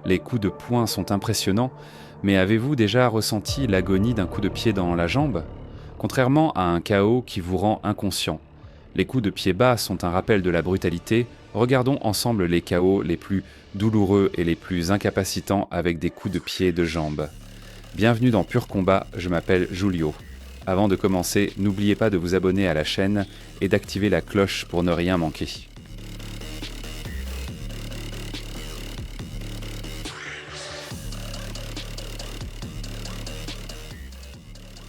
Les coups de poing sont impressionnants, mais avez-vous déjà ressenti l'agonie d'un coup de pied dans la jambe ? Contrairement à un KO qui vous rend inconscient, les coups de pied bas sont un rappel de la brutalité. Regardons ensemble les KO les plus douloureux et les plus incapacitants avec des coups de pied de jambe. Bienvenue dans Pur Combat, je m'appelle Julio. Avant de commencer, n'oubliez pas de vous abonner à la chaîne et d'activer la cloche pour ne rien manquer.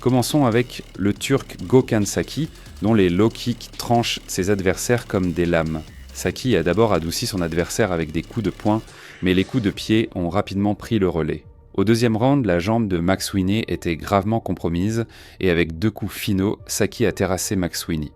Commençons avec le Turc Gökhan Saki, dont les low kicks tranchent ses adversaires comme des lames. Saki a d'abord adouci son adversaire avec des coups de poing, mais les coups de pied ont rapidement pris le relais. Au deuxième round, la jambe de McSweeney était gravement compromise, et avec 2 coups finaux, Saki a terrassé McSweeney.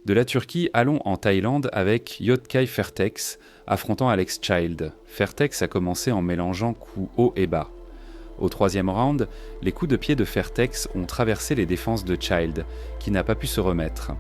De la Turquie, allons en Thaïlande avec Yotkai Fairtex affrontant Alex Child. Fairtex a commencé en mélangeant coups hauts et bas. Au troisième round, les coups de pied de Fairtex ont traversé les défenses de Child, qui n'a pas pu se remettre.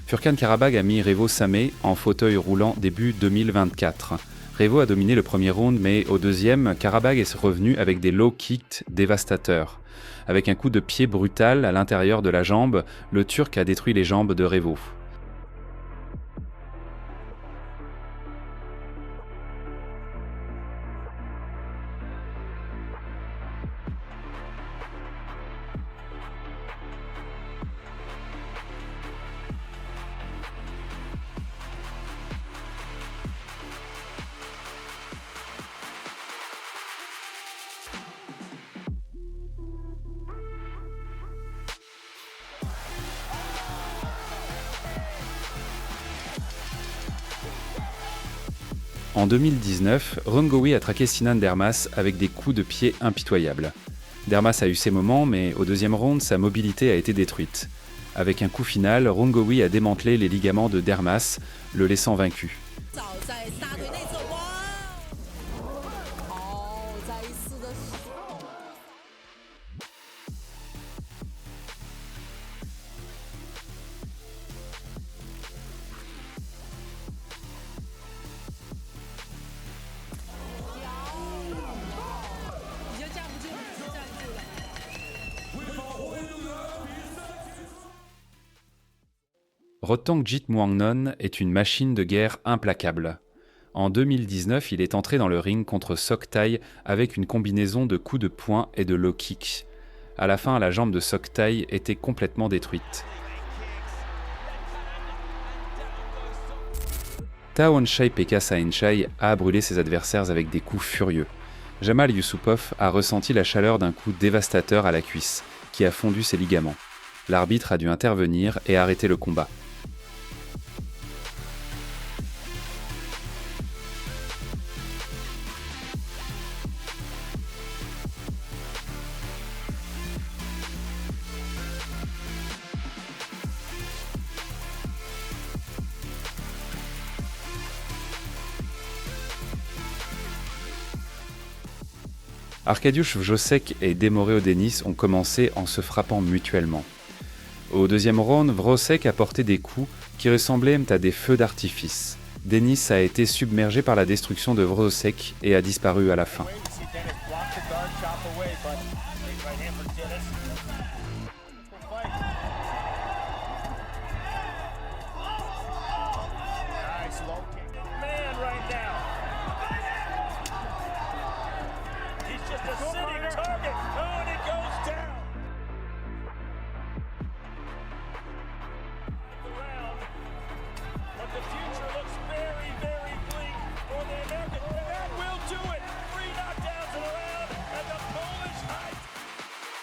Furkan Karabag a mis Revo Samé en fauteuil roulant début 2024. Revo a dominé le premier round, mais au deuxième, Karabag est revenu avec des low kicks dévastateurs. Avec un coup de pied brutal à l'intérieur de la jambe, le Turc a détruit les jambes de Revo. En 2019, Rungowi a traqué Sinan Dermas avec des coups de pied impitoyables. Dermas a eu ses moments, mais au deuxième round, sa mobilité a été détruite. Avec un coup final, Rungowi a démantelé les ligaments de Dermas, le laissant vaincu. Rotangjeet Muangnon est une machine de guerre implacable. En 2019, il est entré dans le ring contre Sok Thai avec une combinaison de coups de poing et de low kicks. À la fin, la jambe de Sok Thai était complètement détruite. Tawanchai Pekka Saenchai a brûlé ses adversaires avec des coups furieux. Jamal Yusupov a ressenti la chaleur d'un coup dévastateur à la cuisse, qui a fondu ses ligaments. L'arbitre a dû intervenir et arrêter le combat. Arkadiusz Wrzosek et Demoreo Denis ont commencé en se frappant mutuellement. Au deuxième round, Wrzosek a porté des coups qui ressemblaient à des feux d'artifice. Denis a été submergé par la destruction de Wrzosek et a disparu à la fin.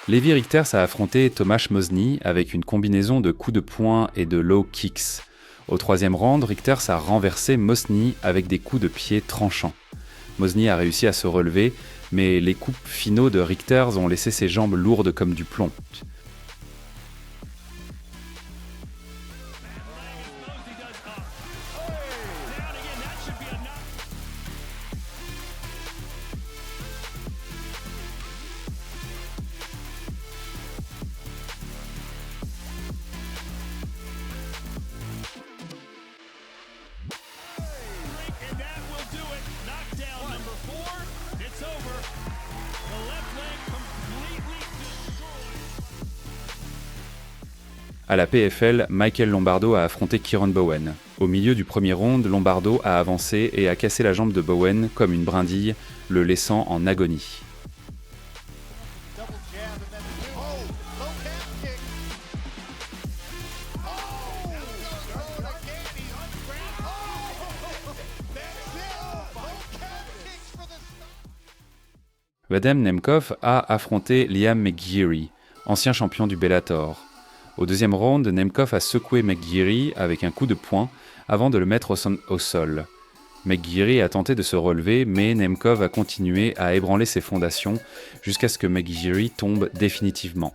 Levi Rigters a affronté Tomasz Mosny avec une combinaison de coups de poing et de low kicks. Au troisième round, Rigters a renversé Mosny avec des coups de pied tranchants. Mosny a réussi à se relever, mais les coups finaux de Rigters ont laissé ses jambes lourdes comme du plomb. À la PFL, Michael Lombardo a affronté Kieran Bowen. Au milieu du premier round, Lombardo a avancé et a cassé la jambe de Bowen comme une brindille, le laissant en agonie. Vadem Nemkov a affronté Liam McGeary, ancien champion du Bellator. Au deuxième round, Nemkov a secoué McGeary avec un coup de poing avant de le mettre au sol. McGeary a tenté de se relever, mais Nemkov a continué à ébranler ses fondations jusqu'à ce que McGeary tombe définitivement.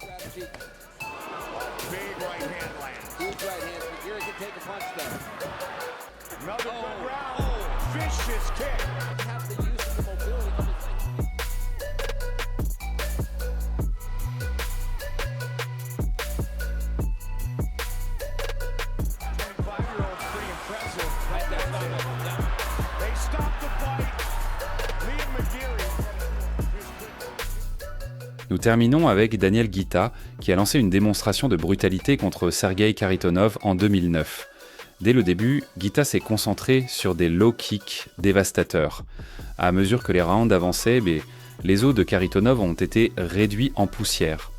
Nous terminons avec Daniel Guita, qui a lancé une démonstration de brutalité contre Sergei Kharitonov en 2009. Dès le début, Guita s'est concentré sur des low kicks dévastateurs. À mesure que les rounds avançaient, les os de Kharitonov ont été réduits en poussière.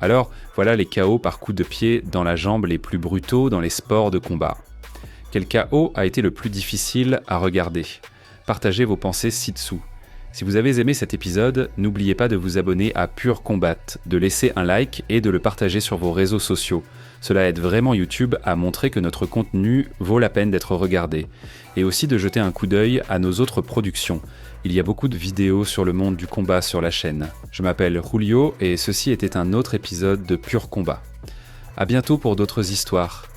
Alors, voilà les KO par coup de pied dans la jambe les plus brutaux dans les sports de combat. Quel KO a été le plus difficile à regarder ? Partagez vos pensées ci-dessous. Si vous avez aimé cet épisode, n'oubliez pas de vous abonner à Pure Combat, de laisser un like et de le partager sur vos réseaux sociaux. Cela aide vraiment YouTube à montrer que notre contenu vaut la peine d'être regardé. Et aussi de jeter un coup d'œil à nos autres productions. Il y a beaucoup de vidéos sur le monde du combat sur la chaîne. Je m'appelle Julio et ceci était un autre épisode de Pure Combat. À bientôt pour d'autres histoires.